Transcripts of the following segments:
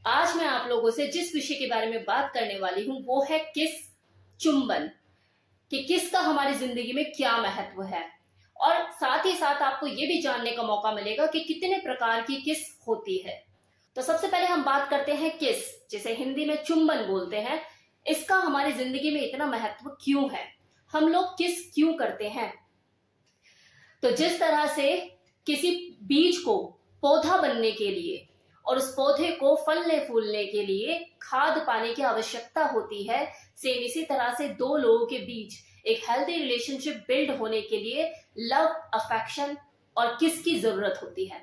आज मैं आप लोगों से जिस विषय के बारे में बात करने वाली हूँ वो है किस, चुंबन। कि किस का हमारी जिंदगी में क्या महत्व है, और साथ ही साथ आपको ये भी जानने का मौका मिलेगा कि कितने प्रकार की किस होती है। तो सबसे पहले हम बात करते हैं किस, जिसे हिंदी में चुंबन बोलते हैं। इसका हमारी जिंदगी में इतना महत्व क्यों है, हम लोग किस क्यों करते हैं। तो जिस तरह से किसी बीज को पौधा बनने के लिए और उस पौधे को फलने फूलने के लिए खाद पानी की आवश्यकता होती है, सेम इसी तरह से दो लोगों के बीच एक हेल्दी रिलेशनशिप बिल्ड होने के लिए लव, अफेक्शन और किस की जरूरत होती है।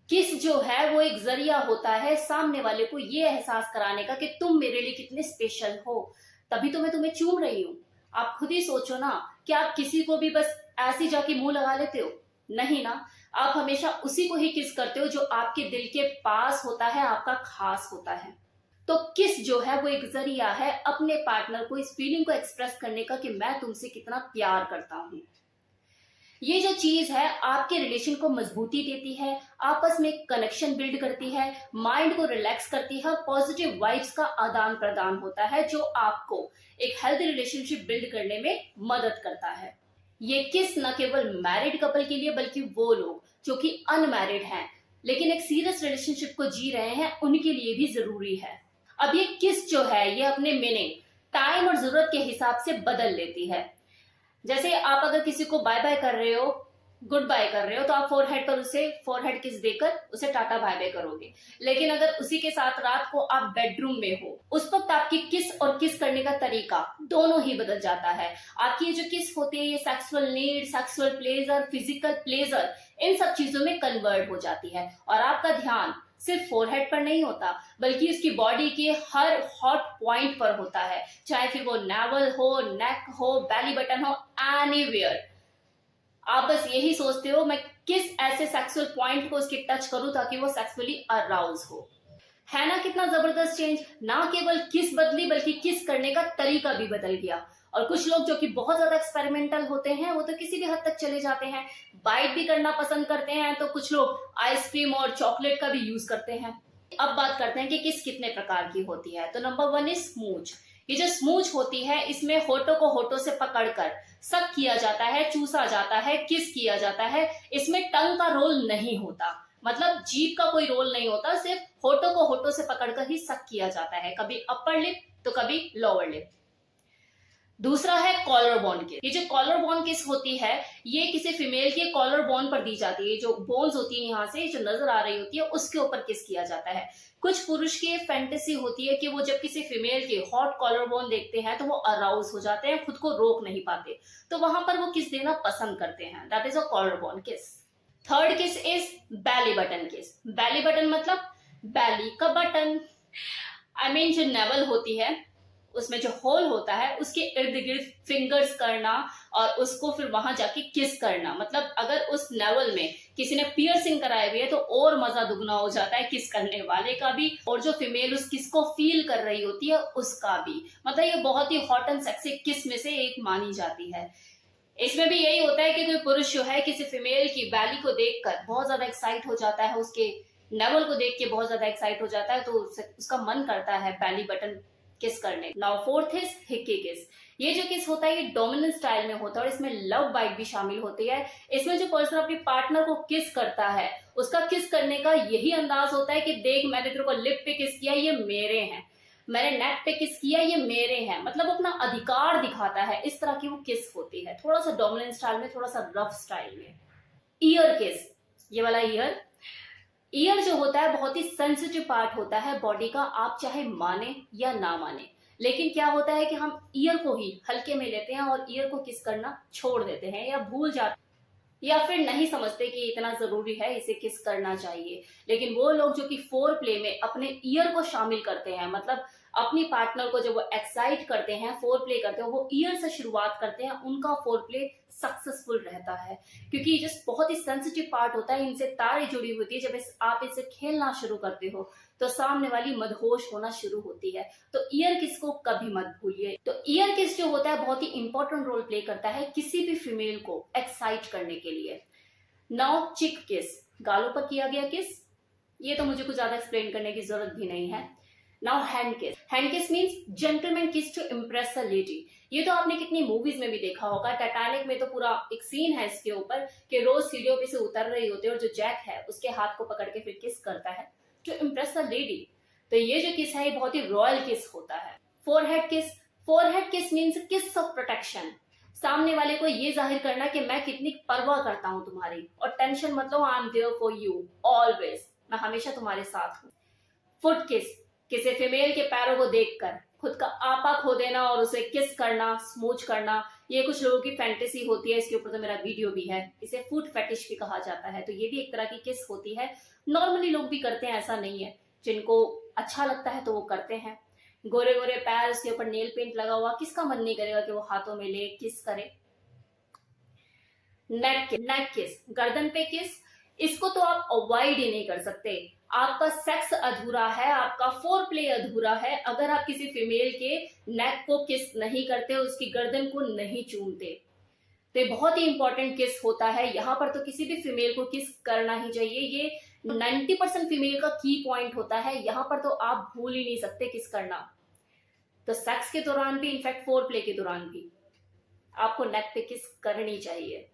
किस जो है वो एक जरिया होता है सामने वाले को ये एहसास कराने का कि तुम मेरे लिए कितने स्पेशल हो, तभी तो मैं तुम्हें चूम रही हूँ। आप खुद ही सोचो ना कि आप किसी को भी बस ऐसी जाके मुंह लगा लेते हो? नहीं ना, आप हमेशा उसी को ही किस करते हो जो आपके दिल के पास होता है, आपका खास होता है। तो किस जो है वो एक जरिया है अपने पार्टनर को इस फीलिंग को एक्सप्रेस करने का कि मैं तुमसे कितना प्यार करता हूँ। ये जो चीज है आपके रिलेशन को मजबूती देती है, आपस में कनेक्शन बिल्ड करती है, माइंड को रिलैक्स करती है, पॉजिटिव वाइब्स का आदान प्रदान होता है जो आपको एक हेल्दी रिलेशनशिप बिल्ड करने में मदद करता है। ये किस न केवल मैरिड कपल के लिए बल्कि वो लोग जो कि अनमैरिड हैं लेकिन एक सीरियस रिलेशनशिप को जी रहे हैं उनके लिए भी जरूरी है। अब ये किस जो है ये अपने मीनिंग टाइम और जरूरत के हिसाब से बदल लेती है। जैसे आप अगर किसी को बाय बाय कर रहे हो, गुड बाय कर रहे हो, तो आप फोरहेड पर उसे फोरहेड किस देकर उसे टाटा बाय बाय करोगे। लेकिन अगर उसी के साथ रात को आप बेडरूम में हो, उस वक्त आपकी किस और किस करने का तरीका दोनों ही बदल जाता है। आपकी ये जो किस होती है ये sexual need, sexual pleasure, physical pleasure, इन सब चीजों में कन्वर्ट हो जाती है और आपका ध्यान सिर्फ फोरहेड पर नहीं होता बल्कि उसकी बॉडी के हर हॉट पॉइंट पर होता है, चाहे फिर वो नेवल हो, नेक हो, बेली बटन हो, एनीवेयर। आप बस यही सोचते हो मैं किस ऐसे सेक्सुअल पॉइंट को उसकी टच करूं ताकि वो सेक्सुअली अराउज हो। है ना कितना जबरदस्त चेंज। ना केवल किस बदली बल्कि किस करने का तरीका भी बदल गया। और कुछ लोग जो कि बहुत ज्यादा एक्सपेरिमेंटल होते हैं वो तो किसी भी हद तक चले जाते हैं, बाइट भी करना पसंद करते हैं, तो कुछ लोग आइसक्रीम और चॉकलेट का भी यूज करते हैं। अब बात करते हैं कि किस कितने प्रकार की होती है। तो नंबर 1 इज स्मूच। ये जो स्मूच होती है इसमें होठों को होठों से पकड़कर सक किया जाता है, चूसा जाता है, किस किया जाता है। इसमें टंग का रोल नहीं होता, मतलब जीभ का कोई रोल नहीं होता, सिर्फ होठों को होठों से पकड़कर ही सक किया जाता है, कभी अपर लिप तो कभी लोअर लिप। दूसरा है कॉलर बोन किस। ये जो कॉलर बोन किस होती है ये किसी फीमेल के कॉलर बोन पर दी जाती है, जो बोन्स होती है यहाँ से जो नजर आ रही होती है उसके ऊपर किस किया जाता है। कुछ पुरुष की फैंटेसी होती है कि वो जब किसी फीमेल के हॉट कॉलर बोन देखते हैं तो वो अराउज हो जाते हैं, खुद को रोक नहीं पाते, तो वहां पर वो किस देना पसंद करते हैं। That is a collar bone kiss. Third kiss is belly button kiss. बैली बटन मतलब बैली का बटन, आई मीन जो नेवल होती है उसमें जो होल होता है उसके इर्द गिर्द फिंगर्स करना और उसको फिर वहां जाके किस करना। मतलब अगर उस नेवल में किसी ने पियर्सिंग कराई हुई है तो और मजा दुगना हो जाता है किस करने वाले का भी और जो फीमेल उस किस को फील कर रही होती है उसका भी। मतलब ये बहुत ही हॉट एंड सेक्सी किस में से एक मानी जाती है। इसमें भी यही होता है कि कोई पुरुष जो है किसी फीमेल की बैली को देखकर बहुत ज्यादा एक्साइट हो जाता है, उसके नेवल को देख के बहुत ज्यादा एक्साइट हो जाता है, तो उसका मन करता है बैली बटन किस करने। नाउ फोर्थ इज हिक्की किस। ये जो किस होता है ये डोमिनेंट स्टाइल में होता है और इसमें लव बाइट भी शामिल होती है। इसमें जो पर्सन अपने पार्टनर को किस करता है उसका किस करने का यही अंदाज होता है कि देख मैंने तेरे को लिप पे किस किया, ये मेरे हैं, मैंने नेक पे किस किया, ये मेरे हैं। मतलब अपना अधिकार दिखाता है, इस तरह की वो किस होती है, थोड़ा सा डोमिनेंट स्टाइल में, थोड़ा सा रफ स्टाइल में। ईयर किस, ये वाला ईयर। ईयर जो होता है बहुत ही सेंसिटिव पार्ट होता है बॉडी का, आप चाहे माने या ना माने, लेकिन क्या होता है कि हम ईयर को ही हल्के में लेते हैं और ईयर को किस करना छोड़ देते हैं या भूल जाते हैं या फिर नहीं समझते कि इतना जरूरी है इसे किस करना चाहिए। लेकिन वो लोग जो कि फोर प्ले में अपने ईयर को शामिल करते हैं, मतलब अपनी पार्टनर को जब वो एक्साइट करते हैं, फोर प्ले करते हैं, वो ईयर से शुरुआत करते हैं, उनका फोर प्ले सक्सेसफुल रहता है क्योंकि ये बहुत ही सेंसिटिव पार्ट होता है, इनसे तारें जुड़ी होती है। जब आप इसे खेलना शुरू करते हो तो सामने वाली मदहोश होना शुरू होती है। तो ईयर किस को कभी मत भूलिए। तो ईयर किस जो होता है बहुत ही इंपॉर्टेंट रोल प्ले करता है किसी भी फीमेल को एक्साइट करने के लिए। नाउ चिक किस, गालों पर किया गया किस। ये तो मुझे कुछ ज्यादा एक्सप्लेन करने की जरूरत भी नहीं है। नाउ हैंड किस। हैंड किस मीन्स जेंटलमैन किस टू इम्प्रेस अ लेडी। ये तो आपने कितनी मूवीज में भी देखा होगा। टाइटैनिक में तो पूरा एक सीन है इसके ऊपर कि रोज सीढ़ियों पे से उतर रही होती है और जो जैक है उसके हाथ को पकड़ के फिर किस करता है टू इम्प्रेस अ लेडी। तो ये जो किस है ये बहुत ही रॉयल किस होता है। फोरहेड किस। फोरहेड किस मीन्स किस ऑफ प्रोटेक्शन। सामने वाले को ये जाहिर करना कि मैं कितनी परवाह करता हूं तुम्हारी, और टेंशन मतलब I am there for you always, मैं हमेशा तुम्हारे साथ हूं। फुट किस। किसी फीमेल के पैरों को देखकर खुद का आपा खो देना और उसे किस करना, स्मूच करना, ये कुछ लोगों की फैंटेसी होती है। इसके ऊपर तो मेरा वीडियो भी है। इसे फुट फेटिश भी कहा जाता है। तो ये भी एक तरह की किस होती है। नॉर्मली लोग भी करते हैं, ऐसा नहीं है। जिनको अच्छा लगता है तो वो करते हैं। गोरे गोरे पैर, उसके ऊपर नेल पेंट लगा हुआ, किसका मन नहीं करेगा कि वो हाथों में ले किस करे। नेक किस, गर्दन पे किस। इसको तो आप अवॉइड ही नहीं कर सकते। आपका सेक्स अधूरा है, आपका फोर प्ले अधूरा है अगर आप किसी फीमेल के नेक को किस नहीं करते, उसकी गर्दन को नहीं चूमते। तो ये बहुत ही इंपॉर्टेंट किस होता है। यहाँ पर तो किसी भी फीमेल को किस करना ही चाहिए। ये 90% फीमेल का की पॉइंट होता है। यहाँ पर तो आप भूल ही नहीं सकते किस करना। तो सेक्स के दौरान भी, इनफैक्ट फोर प्ले के दौरान भी आपको नेक पे किस करनी चाहिए।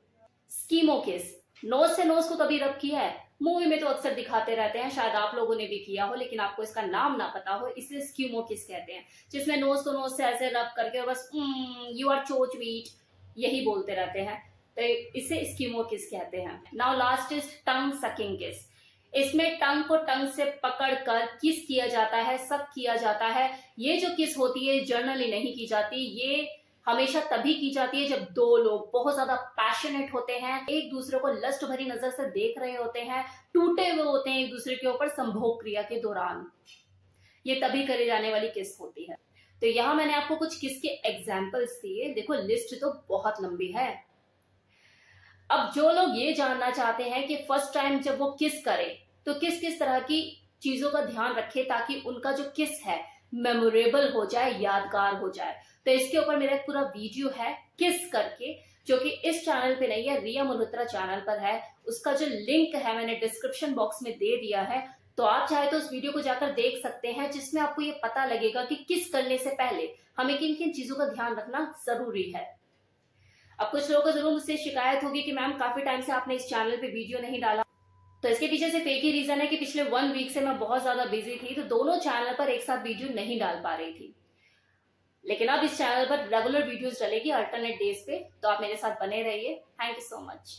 स्कीमो किस। नोज से नोज को कभी रब किया है? मूवी में तो अक्सर दिखाते रहते हैं, शायद आप लोगों ने भी किया हो, लेकिन आपको इसका नाम ना पता हो, इसलिए स्कीमो किस कहते हैं। जिसमें नोज को नोज से ऐसे रब करके और बस यू आर सो स्वीट यही बोलते रहते हैं, तो इसे स्कीमो किस कहते हैं। Now last is tongue sucking किस। इसमें टंग को टंग से पकड़कर किस किया जाता है, सक किया जाता है। ये जो किस होती है जनरली नहीं की जाती। ये हमेशा तभी की जाती है जब दो लोग बहुत ज्यादा पैशनेट होते हैं, एक दूसरे को लस्ट भरी नजर से देख रहे होते हैं, टूटे हुए होते हैं एक दूसरे के ऊपर संभोग क्रिया के दौरान। ये तभी करे जाने वाली किस होती है। तो यहाँ मैंने आपको कुछ किस के एग्जाम्पल्स दिए। देखो लिस्ट तो बहुत लंबी है। अब जो लोग ये जानना चाहते हैं कि फर्स्ट टाइम जब वो किस करे तो किस किस तरह की चीजों का ध्यान रखे ताकि उनका जो किस है मेमोरेबल हो जाए, यादगार हो जाए, तो इसके ऊपर मेरा एक पूरा वीडियो है किस करके, जो कि इस चैनल पे नहीं है, रिया मल्होत्रा चैनल पर है। उसका जो लिंक है मैंने डिस्क्रिप्शन बॉक्स में दे दिया है, तो आप चाहे तो उस वीडियो को जाकर देख सकते हैं, जिसमें आपको ये पता लगेगा कि किस करने से पहले हमें किन किन चीजों का ध्यान रखना जरूरी है। अब कुछ लोगों को जरूर मुझसे शिकायत होगी कि मैम काफी टाइम से आपने इस चैनल पे वीडियो नहीं डाला। तो इसके पीछे सिर्फ एक ही रीजन है कि पिछले 1 वीक से मैं बहुत ज्यादा बिजी थी, तो दोनों चैनल पर एक साथ वीडियो नहीं डाल पा रही थी। लेकिन अब इस चैनल पर रेगुलर वीडियोस डलेगी अल्टरनेट डेज पे, तो आप मेरे साथ बने रहिए। Thank you so much.